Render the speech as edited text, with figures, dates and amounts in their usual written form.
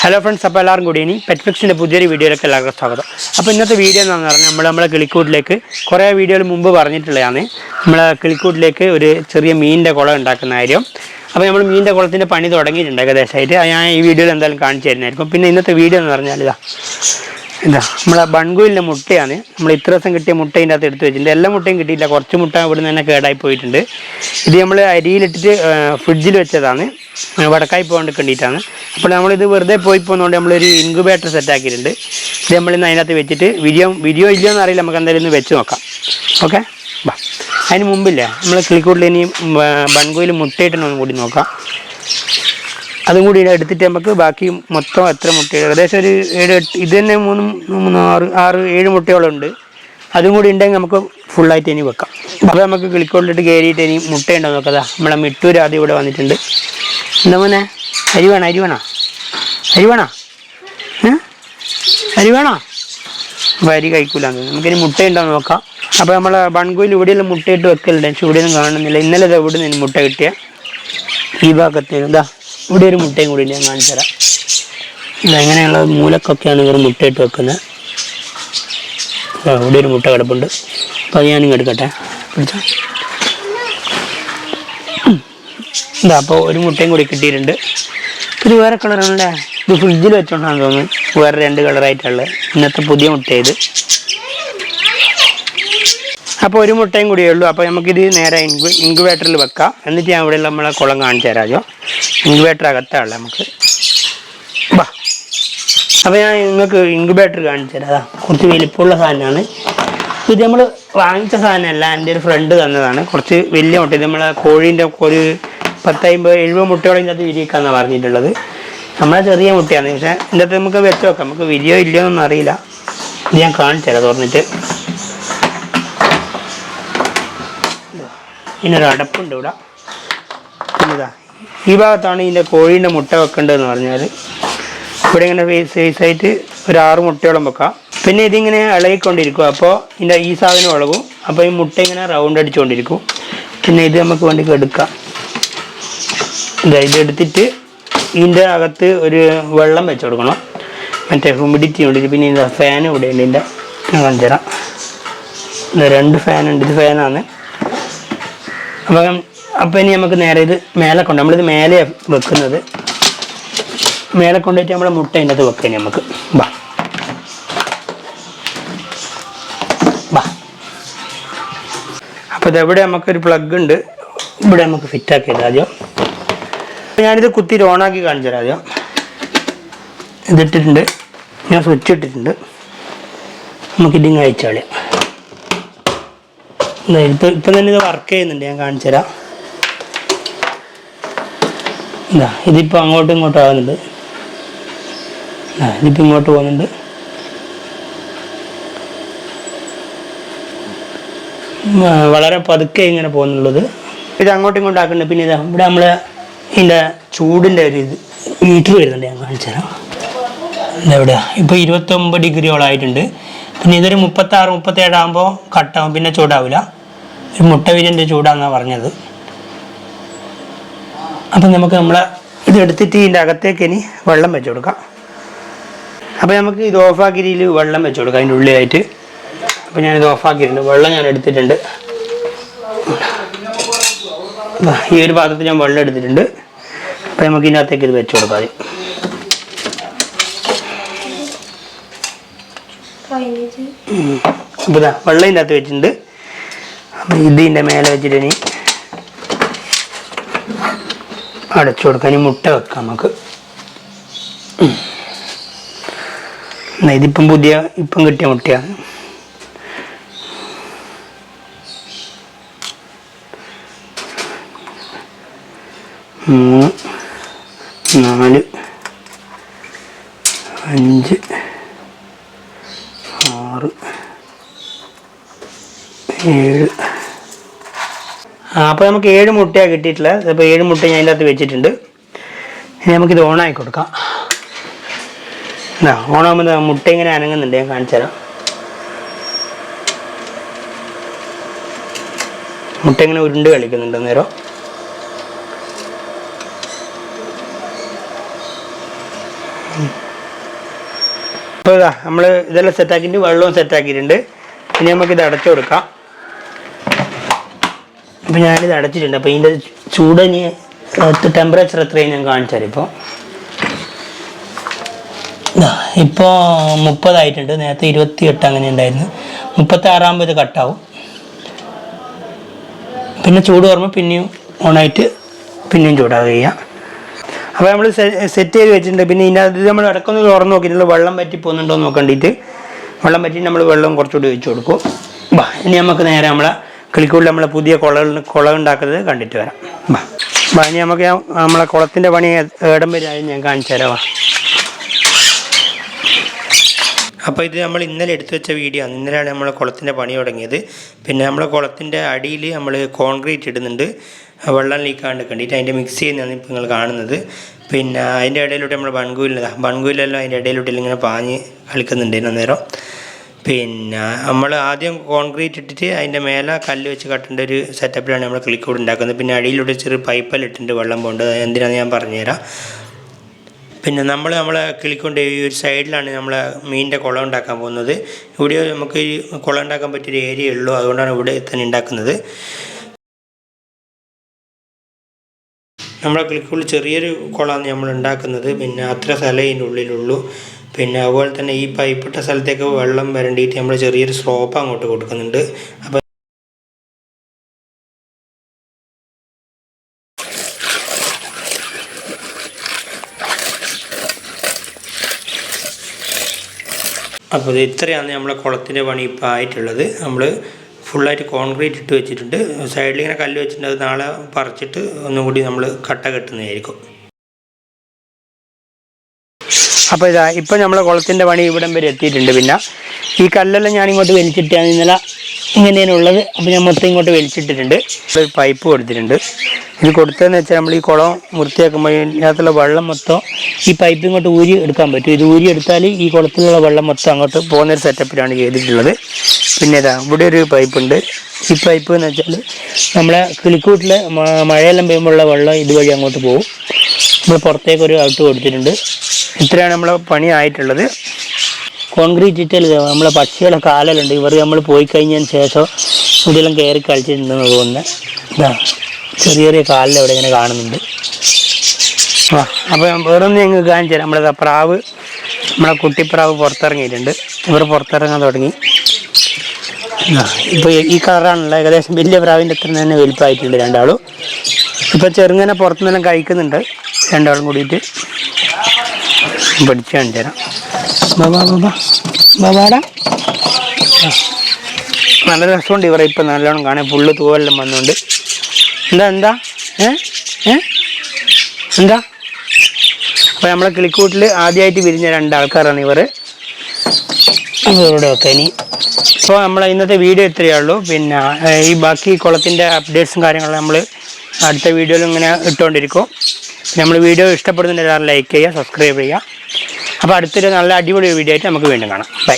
Hello friends, അപ്പോൾ എല്ലാവരും കൂടി ഇനി പെറ്റ്ഫിക്സിൻ്റെ പുതിയൊരു വീഡിയോയിലേക്ക് എല്ലാവർക്കും സ്വാഗതം. അപ്പോൾ ഇന്നത്തെ വീഡിയോ എന്താണെന്ന് പറഞ്ഞാൽ നമ്മളെ കിളിക്കൂട്ടിലേക്ക് കുറേ വീഡിയോയിൽ മുമ്പ് പറഞ്ഞിട്ടുള്ളതാണ്. നമ്മളെ കിളിക്കൂട്ടിലേക്ക് ഒരു ചെറിയ മീനിൻ്റെ കുളം ഉണ്ടാക്കുന്ന കാര്യം. അപ്പോൾ നമ്മൾ മീനിൻ്റെ കുളത്തിൻ്റെ പണി തുടങ്ങിയിട്ടുണ്ട് ഏകദേശമായിട്ട്. ഞാൻ ഈ വീഡിയോയിൽ എന്തായാലും കാണിച്ചു തരുന്നതായിരിക്കും. പിന്നെ ഇന്നത്തെ വീഡിയോ എന്ന് പറഞ്ഞാൽ നമ്മളെ ബൺകുയിലിൻ്റെ മുട്ടയാണ്. നമ്മൾ ഇത്ര ദിവസം കിട്ടിയ മുട്ട ഇതിൻ്റെ അകത്ത് എടുത്ത് വെച്ചിട്ടുണ്ട്. എല്ലാ മുട്ടയും കിട്ടിയില്ല, കുറച്ച് മുട്ട ഇവിടെ നിന്ന് തന്നെ കേടായി പോയിട്ടുണ്ട്. ഇത് നമ്മൾ അരിയിലിട്ടിട്ട് ഫ്രിഡ്ജിൽ വെച്ചതാണ്, വടക്കായി പോകാണ്ട് വേണ്ടിയിട്ടാണ്. അപ്പോൾ നമ്മളിത് വെറുതെ പോയി പോകുന്നതുകൊണ്ട് നമ്മളൊരു ഇൻക്യുബേറ്റർ സെറ്റാക്കിയിട്ടുണ്ട്. ഇത് നമ്മളിന്ന് അതിനകത്ത് വെച്ചിട്ട് വീഡിയോ ഇല്ലയോ എന്ന് അറിയില്ല, നമുക്ക് എന്തായാലും ഒന്ന് വെച്ച് നോക്കാം. ഓക്കെ, ബാ. അതിന് മുമ്പില്ലേ നമ്മൾ കിളിക്കൂട്ടിൽ ഇനി ബൺകുയിൽ മുട്ടയിട്ടൊന്നും കൂടി നോക്കാം. അതും കൂടി എടുത്തിട്ട് നമുക്ക് ബാക്കി മൊത്തം എത്ര മുട്ട, ഏകദേശം ഒരു 7-8, ഇത് തന്നെ 6-7 മുട്ടയോളം ഉണ്ട്. അതും കൂടി ഉണ്ടെങ്കിൽ നമുക്ക് ഫുള്ളായിട്ട് ഇനി വെക്കാം. അപ്പോൾ നമുക്ക് കിളിക്കോട്ടിലിട്ട് കയറിയിട്ട് ഇനി മുട്ടയുണ്ടോ നോക്കാം. നമ്മളെ മിട്ടൂര് ആദ്യം ഇവിടെ വന്നിട്ടുണ്ട്. എന്താ മോനെ, അരി വേണോ? അപ്പോൾ അരി കഴിക്കൂലെന്ന് നമുക്കിനി മുട്ടയുണ്ടോ നോക്കാം. അപ്പോൾ നമ്മളെ ബൺകുയിൽ ഇവിടെയെല്ലാം മുട്ടയിട്ട് വെക്കലുണ്ട്, പക്ഷെ ഇവിടെയൊന്നും കാണുന്നില്ല. ഇന്നലെ ഇവിടെ നിന്ന് മുട്ട കിട്ടിയ ഈ ഭാഗത്തേക്ക് ഇവിടെ ഒരു മുട്ടയും കൂടി ഞാൻ കാണിച്ചു തരാം. ഇതെങ്ങനെയുള്ള മൂലക്കൊക്കെയാണ് ഇവർ മുട്ടയിട്ട് വെക്കുന്നത്. ഇവിടെ ഒരു മുട്ട കിടപ്പുണ്ട്. അപ്പോൾ അത് ഞാനിങ്ങ് എടുക്കട്ടെ, പിടിച്ചോ. അപ്പോൾ ഒരു മുട്ടയും കൂടി കിട്ടിയിട്ടുണ്ട്. ഇത് വേറെ കളറാണല്ലേ, ഇത് ഫ്രിഡ്ജിൽ വെച്ചോണ്ടാന്ന് തോന്നുന്നു. വേറെ 2 കളറായിട്ടുള്ളത് ഇന്നത്തെ പുതിയ മുട്ടയത്. അപ്പോൾ ഒരു മുട്ടയും കൂടിയേ ഉള്ളൂ. അപ്പോൾ നമുക്കിത് നേരെ ഇൻക്യുബേറ്ററിൽ വെക്കാം. എന്നിട്ട് ഞാൻ ഇവിടെ നമ്മളെ കുളം കാണിച്ചു തരാമോ. ഇൻക്യുബേറ്റർ അകത്താണല്ലോ നമുക്ക്. ബാ, അപ്പോൾ ഞാൻ നിങ്ങൾക്ക് ഇൻക്യുബേറ്റർ കാണിച്ചു തരാം. കുറച്ച് വലിപ്പമുള്ള സാധനമാണ് ഇത്. നമ്മൾ വാങ്ങിച്ച സാധനമല്ല, എൻ്റെ ഒരു ഫ്രണ്ട് തന്നതാണ്. കുറച്ച് വലിയ മുട്ട. ഇത് നമ്മളെ കോഴീൻ്റെ ഒരു 10-50-70 മുട്ടയോളം ഇതിനകത്ത് വിരിയിക്കാമെന്നാണ് പറഞ്ഞിട്ടുള്ളത്. നമ്മളെ ചെറിയ മുട്ടയാണ്, പക്ഷേ ഇതിൻ്റെ അകത്ത് നമുക്ക് വെച്ച് നോക്കാം. നമുക്ക് വിരിയോ ഇല്ലയോ എന്നൊന്നും അറിയില്ല. ഇത് ഞാൻ കാണിച്ചു തരാം തുറന്നിട്ട്. ഇതിനൊരു അടപ്പുണ്ട് ഇവിടെ. പിന്നെ ഈ ഭാഗത്താണ് ഇതിൻ്റെ കോഴീൻ്റെ മുട്ട വെക്കേണ്ടതെന്ന് പറഞ്ഞാൽ. ഇവിടെ ഇങ്ങനെ ഫേസായിട്ട് ഒരു 6 മുട്ടയോളം വെക്കാം. പിന്നെ ഇതിങ്ങനെ ഇളകിക്കൊണ്ടിരിക്കും. അപ്പോൾ ഇതിൻ്റെ ഈ സാധനം ഇളകും. അപ്പോൾ ഈ മുട്ട ഇങ്ങനെ റൗണ്ട് അടിച്ചുകൊണ്ടിരിക്കും. പിന്നെ ഇത് നമുക്ക് വേണ്ടി എടുക്കാം. ഇതെടുത്തിട്ട് ഇതിൻ്റെ അകത്ത് ഒരു വെള്ളം വെച്ച് കൊടുക്കണം, മറ്റേ ഹ്യൂമിഡിറ്റി ഉണ്ട്. പിന്നെ ഇതിൻ്റെ ഫാൻ ഇവിടെ ഉണ്ട്. ഇതിൻ്റെ ഞാൻ കാണിച്ചു തരാം. 2 ഫാനുണ്ട്. ഇത് ഫാനാണ്. അപ്പം ഇനി നമുക്ക് നേരെ ഇത് മേലെ നമ്മളിത് മേലെ വെക്കുന്നത്. മേലെ കൊണ്ടുപോയിട്ട് നമ്മളെ മുട്ട അതിൻ്റെ അകത്ത് വെക്കാം നമുക്ക്. ബാ. അപ്പോൾ ഇതെവിടെ നമുക്കൊരു പ്ലഗ് ഉണ്ട്, ഇവിടെ നമുക്ക് ഫിറ്റാക്കിയത് ആദ്യം. അപ്പോൾ ഞാനിത് കുത്തി ഓണാക്കി കാണിച്ചു തരാം ആദ്യം. ഇതിട്ടിട്ടുണ്ട്, ഞാൻ സ്വിച്ച് ഇട്ടിട്ടുണ്ട്. നമുക്കിതിങ്ങ് അയച്ചാളിയാം. ഇപ്പം തന്നെ ഇത് വർക്ക് ചെയ്യുന്നുണ്ട്, ഞാൻ കാണിച്ചു തരാം. ഇതിപ്പോൾ അങ്ങോട്ടും ഇങ്ങോട്ടും ആകുന്നുണ്ട്. ഇതിപ്പോൾ ഇങ്ങോട്ട് പോകുന്നുണ്ട്. വളരെ പതുക്കെ ഇങ്ങനെ പോകുന്നുള്ളത്. ഇത് അങ്ങോട്ടും ഇങ്ങോട്ടും ആക്കുന്നുണ്ട്. പിന്നെ ഇവിടെ നമ്മൾ ഇതിൻ്റെ ചൂടിൻ്റെ ഒരു മീറ്റർ വരുന്നുണ്ട്, ഞാൻ കാണിച്ചു തരാം. ഇതെവിടെയാണ് ഇപ്പോൾ 29 ഡിഗ്രിയോളം ആയിട്ടുണ്ട്. പിന്നെ ഇതൊരു 36-37 ആകുമ്പോൾ കട്ടാവും, പിന്നെ ചൂടാവില്ല. ഒരു മുട്ട വിരിൻ്റെ ചൂടാണെന്നാണ് പറഞ്ഞത്. അപ്പം നമുക്ക് ഇത് എടുത്തിട്ട് ഇതിൻ്റെ അകത്തേക്ക് ഇനി വെള്ളം വെച്ച് കൊടുക്കാം. അപ്പോൾ നമുക്ക് ഇത് ഓഫാക്കിയിൽ വെള്ളം വെച്ച് കൊടുക്കാം അതിൻ്റെ ഉള്ളിലായിട്ട്. അപ്പോൾ ഞാനിത് ഓഫാക്കിയിട്ടുണ്ട്, വെള്ളം ഞാൻ എടുത്തിട്ടുണ്ട്. ഈ ഒരു പാത്രത്തിൽ ഞാൻ വെള്ളം എടുത്തിട്ടുണ്ട്. അപ്പോൾ നമുക്ക് ഇതിനകത്തേക്ക് ഇത് വെച്ച് കൊടുക്കാം ആദ്യം. അപ്പോൾ വെള്ളം ഇതിൻ്റെ അകത്ത് വെച്ചിട്ടുണ്ട്. അപ്പം ഇതിൻ്റെ മേലെ വെച്ചിട്ട് ഇനി അടച്ചു കൊടുക്കാം. ഇനി മുട്ട വെക്കാം നമുക്ക്. ഇതിപ്പം ഇപ്പം കിട്ടിയ മുട്ടയാണ്. മൂന്ന്, 4, 5, 6, 7. അപ്പോൾ നമുക്ക് 7 മുട്ടയാണ് കിട്ടിയിട്ടുള്ളത്. അപ്പോൾ 7 മുട്ട ഞാൻ അതിൻ്റെ അകത്ത് വെച്ചിട്ടുണ്ട്. ഇനി നമുക്കിത് ഓണാക്കി കൊടുക്കാം. ഓണാകുമ്പോൾ മുട്ട ഇങ്ങനെ അനങ്ങുന്നുണ്ട്, ഞാൻ കാണിച്ചു തരാം. മുട്ട ഇങ്ങനെ ഉരുണ്ട് കളിക്കുന്നുണ്ട് നേരം. അപ്പോൾ ഇതാ നമ്മൾ ഇതെല്ലാം സെറ്റാക്കിയിട്ട് വെള്ളവും സെറ്റാക്കിയിട്ടുണ്ട്. ഇനി നമുക്കിത് അടച്ചു കൊടുക്കാം. അപ്പോൾ ഞാനിത് അടച്ചിട്ടുണ്ട്. അപ്പോൾ ഇതിൻ്റെ ചൂടിന് ടെമ്പറേച്ചർ എത്രയും ഞാൻ കാണിച്ചാൽ ഇപ്പോൾ 30 ആയിട്ടുണ്ട്. നേരത്തെ 28 അങ്ങനെ ഉണ്ടായിരുന്നു. 36 ഇത് കട്ടാവും. പിന്നെ ചൂട് വരുമ്പോൾ പിന്നെയും ഓണായിട്ട് പിന്നെയും ചൂടാവുക. അപ്പോൾ നമ്മൾ സെറ്റ് ചെയ്ത് വെച്ചിട്ടുണ്ട്. പിന്നെ ഇതിനകത്ത് നമ്മൾ ഇടയ്ക്കൊന്ന് തുറന്ന് നോക്കിയിട്ടുള്ള വെള്ളം പറ്റി പോകുന്നുണ്ടോ എന്ന് നോക്കണ്ടിട്ട് വെള്ളം പറ്റി നമ്മൾ വെള്ളം കുറച്ചുകൂടി ഒഴിച്ച് കൊടുക്കും. ഇനി നമുക്ക് നേരെ നമ്മളെ കിളിക്കൂടിൽ നമ്മളെ പുതിയ കുളം ഉണ്ടാക്കുന്നത് കണ്ടിട്ട് വരാം. ഇനി നമുക്ക് നമ്മളെ കുളത്തിൻ്റെ പണി ഏടം വരെയായി ഞാൻ കാണിച്ചു തരാം. അപ്പോൾ ഇത് നമ്മൾ ഇന്നലെ എടുത്തു വെച്ച വീഡിയോ ആണ്. ഇന്നലെയാണ് നമ്മൾ കുളത്തിൻ്റെ പണി തുടങ്ങിയത്. പിന്നെ നമ്മൾ കുളത്തിൻ്റെ അടിയിൽ നമ്മൾ കോൺക്രീറ്റ് ഇടുന്നുണ്ട്, വെള്ളം ലീക്കാണ്ട് കണ്ടിട്ട് അതിൻ്റെ മിക്സ് ചെയ്യുന്നതാണ് ഇപ്പോൾ നിങ്ങൾ കാണുന്നത്. പിന്നെ അതിൻ്റെ ഇടയിലോട്ട് നമ്മൾ ബൺകുയിലെല്ലാം അതിൻ്റെ ഇടയിലോട്ട് ഇങ്ങനെ പാഞ്ഞ് കളിക്കുന്നുണ്ടായിരുന്നു അന്നേരം. പിന്നെ നമ്മൾ ആദ്യം കോൺക്രീറ്റ് ഇട്ടിട്ട് അതിൻ്റെ മേലെ കല്ല് വെച്ച് കട്ടേണ്ട ഒരു സെറ്റപ്പിലാണ് നമ്മൾ കിളിക്കൂട് ഉണ്ടാക്കുന്നത്. പിന്നെ അടിയിലൂടെ ചെറിയ പൈപ്പെല്ലാം ഇട്ടിട്ടുണ്ട് വെള്ളം പോകേണ്ടത്. എന്തിനാണെന്ന് ഞാൻ പറഞ്ഞുതരാം. പിന്നെ നമ്മളെ കിളിക്കൊണ്ട് ഈ ഒരു സൈഡിലാണ് നമ്മളെ മീനിൻ്റെ കുളം ഉണ്ടാക്കാൻ പോകുന്നത്. ഇവിടെ നമുക്ക് ഈ കുളം ഉണ്ടാക്കാൻ പറ്റിയൊരു ഏരിയ ഉള്ളൂ, അതുകൊണ്ടാണ് ഇവിടെ തന്നെ ഉണ്ടാക്കുന്നത്. നമ്മളെ കിളിക്കൂടിൽ ചെറിയൊരു കുളമാണ് നമ്മൾ ഉണ്ടാക്കുന്നത്. പിന്നെ അത്ര സ്ഥലം ഇതിൻ്റെ ഉള്ളിലുള്ളൂ. പിന്നെ അതുപോലെ തന്നെ ഈ പൈപ്പിട്ട സ്ഥലത്തേക്ക് വെള്ളം വരണ്ടിയിട്ട് നമ്മൾ ചെറിയൊരു സ്ലോപ്പ് അങ്ങോട്ട് കൊടുക്കുന്നുണ്ട്. അപ്പോൾ ഇത് ഇത്രയാണ് നമ്മളെ കുളത്തിൻ്റെ പണി ഇപ്പോൾ ആയിട്ടുള്ളത്. നമ്മൾ ഫുള്ളായിട്ട് കോൺക്രീറ്റ് ഇട്ട് വെച്ചിട്ടുണ്ട്. സൈഡിൽ ഇങ്ങനെ കല്ല് വെച്ചിട്ടുണ്ട്. അത് നാളെ പറിച്ചിട്ട് ഒന്നും കൂടി നമ്മൾ കട്ട കെട്ടുന്നതായിരിക്കും. അപ്പോൾ ഇപ്പോൾ നമ്മളെ കുളത്തിൻ്റെ പണി ഇവിടം വരെ എത്തിയിട്ടുണ്ട്. പിന്നെ ഈ കല്ലെല്ലാം ഞാനിങ്ങോട്ട് വലിച്ചിട്ടാണ് ഇന്നലെ ഇങ്ങനെയാണ് ഉള്ളത്. അപ്പോൾ ഞാൻ മൊത്തം ഇങ്ങോട്ട് വലിച്ചിട്ടിട്ടുണ്ട്. ഒരു പൈപ്പ് കൊടുത്തിട്ടുണ്ട്. ഇത് കൊടുത്തതെന്ന് വെച്ചാൽ നമ്മൾ ഈ കുളം വൃത്തിയാക്കുമ്പോൾ ഇതിനകത്തുള്ള വെള്ളം മൊത്തം ഈ പൈപ്പ് ഇങ്ങോട്ട് ഊരി എടുക്കാൻ പറ്റും. ഇത് ഊരി എടുത്താൽ ഈ കുളത്തിലുള്ള വെള്ളം മൊത്തം അങ്ങോട്ട് പോകുന്നൊരു സെറ്റപ്പിലാണ് ചെയ്തിട്ടുള്ളത്. പിന്നെ ഇവിടെ ഒരു പൈപ്പുണ്ട്. ഈ പൈപ്പ് എന്ന് വെച്ചാൽ നമ്മളെ കിളിക്കൂട്ടിൽ മഴയെല്ലാം പെയ്യുമ്പോഴുള്ള വെള്ളം ഇതുവഴി അങ്ങോട്ട് പോകും. നമ്മൾ പുറത്തേക്കൊരു ഔട്ട് കൊടുത്തിട്ടുണ്ട്. ഇത്രയാണ് നമ്മളെ പണി ആയിട്ടുള്ളത്. കോൺക്രീറ്റ് ഇട്ടാൽ നമ്മളെ പക്ഷികളെ കാലുണ്ട്. ഇവർ നമ്മൾ പോയി കഴിഞ്ഞതിന് ശേഷം ഇവിടെയെല്ലാം കയറി കളിച്ചിട്ടുണ്ടെന്ന് തോന്നുന്നത്. ചെറിയ കാലിൽ അവിടെ ഇങ്ങനെ കാണുന്നുണ്ട്. അപ്പോൾ വേറൊന്നും ഞങ്ങൾക്ക് കാണിച്ചു തരാം. നമ്മളെ പ്രാവ്, നമ്മളെ കുട്ടിപ്രാവ് പുറത്തിറങ്ങിയിട്ടുണ്ട്. ഇവർ പുറത്തിറങ്ങാൻ തുടങ്ങി. ഇപ്പോൾ ഈ കളറാണല്ലോ. ഏകദേശം വലിയ പ്രാവിൻ്റെ അത്ര തന്നെ വലിപ്പമായിട്ടുണ്ട് രണ്ടാളും. ഇപ്പോൾ ചെറുങ്ങനെ പുറത്തുനിന്നെല്ലാം കഴിക്കുന്നുണ്ട് രണ്ടാളും കൂടിയിട്ട്. പഠിച്ചു കാണിച്ചു തരാം. ബാബാടാ നല്ല രസമുണ്ട്. ഇവരെ ഇപ്പം നല്ലോണം കാണാൻ ഫുള്ള് തൂവെല്ലാം വന്നുകൊണ്ട്. എന്താ അപ്പോൾ നമ്മളെ കിളിക്കൂട്ടിൽ ആദ്യമായിട്ട് വിരിഞ്ഞ രണ്ടാൾക്കാരാണ് ഇവർ. ഇവരുടെ ഒക്കെ ഇനി ഇപ്പോൾ നമ്മളെ ഇന്നത്തെ വീഡിയോ ഇത്രയേ ഉള്ളൂ. പിന്നെ ഈ ബാക്കി കുളത്തിൻ്റെ അപ്ഡേറ്റ്സും കാര്യങ്ങളും നമ്മൾ അടുത്ത വീഡിയോയിൽ ഇങ്ങനെ ഇട്ടുകൊണ്ടിരിക്കും. നമ്മൾ വീഡിയോ ഇഷ്ടപ്പെടുന്നുണ്ടെങ്കിൽ എല്ലാവരും ലൈക്ക് ചെയ്യുക, സബ്സ്ക്രൈബ് ചെയ്യുക. അപ്പോൾ അടുത്തൊരു നല്ല അടിപൊളി വീഡിയോ ആയിട്ട് നമുക്ക് വീണ്ടും കാണാം. ബൈ.